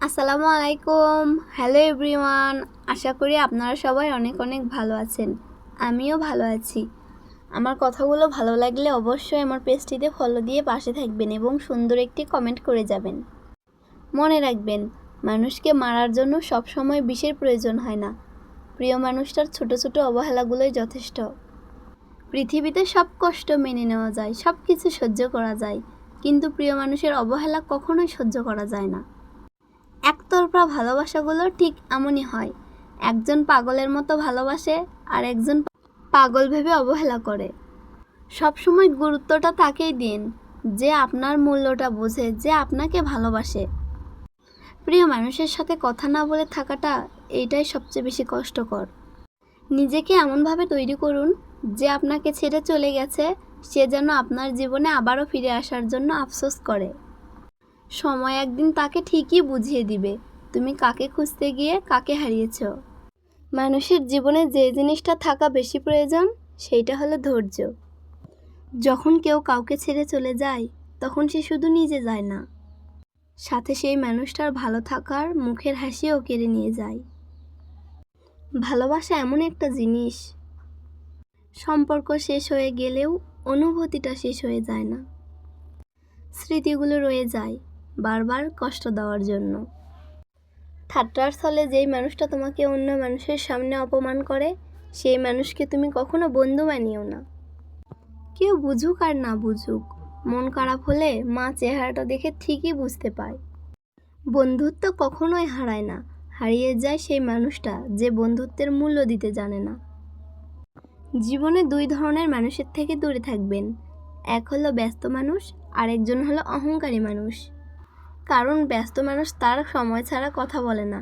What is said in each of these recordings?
আসসালামু আলাইকুম। Hello everyone, আশা করি আপনারা সবাই অনেক অনেক ভালো আছেন। আমিও ভালো আছি। আমার কথাগুলো ভালো লাগলে অবশ্যই আমার পেজটিতে ফলো দিয়ে পাশে থাকবেন এবং সুন্দর একটি কমেন্ট করে যাবেন। মনে রাখবেন, মানুষকে মারার জন্য সবসময় বিষের প্রয়োজন হয় না। প্রিয় মানুষটার ছোট ছোট অবহেলাগুলোই যথেষ্ট। পৃথিবীতে সব কষ্ট মেনে নেওয়া যায়, সব কিছু সহ্য করা যায়, কিন্তু প্রিয় মানুষের অবহেলা কখনোই সহ্য করা যায় না। একতরফা ভালোবাসাগুলো ঠিক এমনই হয়। একজন পাগলের মতো ভালোবাসে আর একজন পাগল ভেবে অবহেলা করে। সবসময় গুরুত্বটা তাকেই দিন যে আপনার মূল্যটা বোঝে, যে আপনাকে ভালোবাসে। প্রিয় মানুষের সাথে কথা না বলে থাকাটা এইটাই সবচেয়ে বেশি কষ্টকর। নিজেকে এমনভাবে তৈরি করুন যে আপনাকে ছেড়ে চলে গেছে সে যেন আপনার জীবনে আবারও ফিরে আসার জন্য আফসোস করে। সময় একদিন তাকে ঠিকই বুঝিয়ে দিবে তুমি কাকে খুঁজতে গিয়ে কাকে হারিয়েছ। মানুষের জীবনে যে জিনিসটা থাকা বেশি প্রয়োজন সেইটা হলো ধৈর্য। যখন কেউ কাউকে ছেড়ে চলে যায় তখন সে শুধু নিজে যায় না, সাথে সেই মানুষটার ভালো থাকার মুখের হাসিও কেড়ে নিয়ে যায়। ভালোবাসা এমন একটা জিনিস, সম্পর্ক শেষ হয়ে গেলেও অনুভূতিটা শেষ হয়ে যায় না। স্মৃতিগুলো রয়ে যায় বারবার কষ্ট দেওয়ার জন্য। ঠাট্টার ছলে যেই মানুষটা তোমাকে অন্য মানুষের সামনে অপমান করে সেই মানুষকে তুমি কখনো বন্ধু বানিও না। কেউ বুঝুক আর না বুঝুক, মন খারাপ হলে মা চেহারাটা দেখে ঠিকই বুঝতে পায়। বন্ধুত্ব কখনোই হারায় না, হারিয়ে যায় সেই মানুষটা যে বন্ধুত্বের মূল্য দিতে জানে না। জীবনে দুই ধরনের মানুষের থেকে দূরে থাকবেন। এক হলো ব্যস্ত মানুষ, আর একজন হলো অহংকারী মানুষ। কারণ ব্যস্ত মানুষ তার সময় ছাড়া কথা বলে না,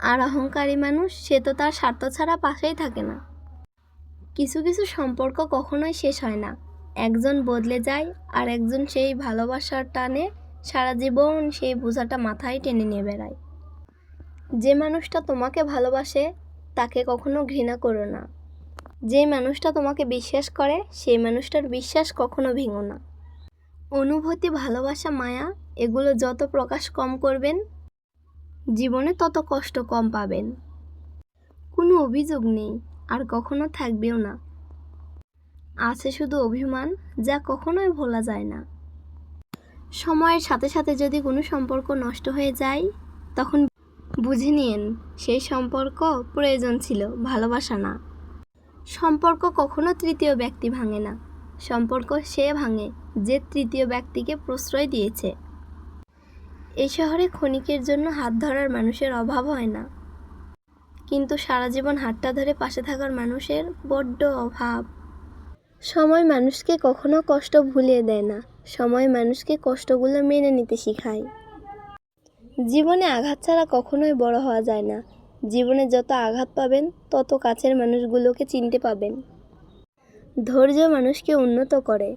আর অহংকারী মানুষ সে তো তার স্বার্থ ছাড়া পাশেই থাকে না। কিছু কিছু সম্পর্ক কখনোই শেষ হয় না, একজন বদলে যায় আর একজন সেই ভালোবাসার টানে সারা জীবন সেই বোঝাটা মাথায় টেনে নিয়ে বেড়ায়। যে মানুষটা তোমাকে ভালোবাসে তাকে কখনো ঘৃণা করো না। যে মানুষটা তোমাকে বিশ্বাস করে সেই মানুষটার বিশ্বাস কখনো ভেঙো না। অনুভূতি, ভালোবাসা, মায়া এগুলো যত প্রকাশ কম করবেন জীবনে তত কষ্ট কম পাবেন। কোনো অভিযোগ নেই আর কখনো থাকবেও না, আছে শুধু অভিমান যা কখনোই ভোলা যায় না। সময়ের সাথে সাথে যদি কোনো সম্পর্ক নষ্ট হয়ে যায় তখন বুঝে নিন সেই সম্পর্ক প্রয়োজন ছিল, ভালোবাসা না। সম্পর্ক কখনো তৃতীয় ব্যক্তি ভাঙে না, সম্পর্ক সে ভাঙে যে তৃতীয় ব্যক্তিকে প্রশ্রয় দিয়েছে। এই শহরে ক্ষণিকের জন্য হাত ধরার মানুষের অভাব হয় না, কিন্তু সারা জীবন হাতটা ধরে পাশে থাকার মানুষের বড্ড অভাব। সময় মানুষকে কখনো কষ্ট ভুলিয়ে দেয় না, সময় মানুষকে কষ্টগুলো মেনে নিতে শেখায়। জীবনে আঘাত ছাড়া কখনোই বড় হওয়া যায় না। জীবনে যত আঘাত পাবেন তত কাছের মানুষগুলোকে চিনতে পাবেন। ধৈর্য মানুষকে উন্নত করে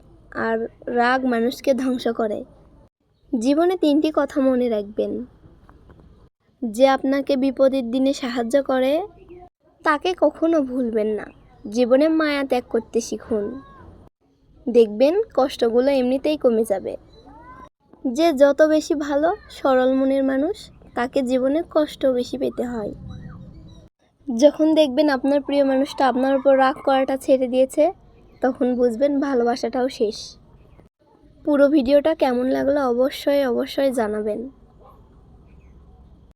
আর রাগ মানুষকে ধ্বংস করে। জীবনে তিনটি কথা মনে রাখবেন, যে আপনাকে বিপদের দিনে সাহায্য করে তাকে কখনো ভুলবেন না। জীবনে মায়া ত্যাগ করতে শিখুন, দেখবেন কষ্টগুলো এমনিতেই কমে যাবে। যে যত বেশি ভালো সরল মনের মানুষ তাকে জীবনে কষ্ট বেশি পেতে হয়। যখন দেখবেন আপনার প্রিয় মানুষটা আপনার উপর রাগ করাটা ছেড়ে দিয়েছে তখন বুঝবেন ভালোবাসাটাও শেষ। পুরো ভিডিওটা কেমন লাগলো অবশ্যই জানাবেন।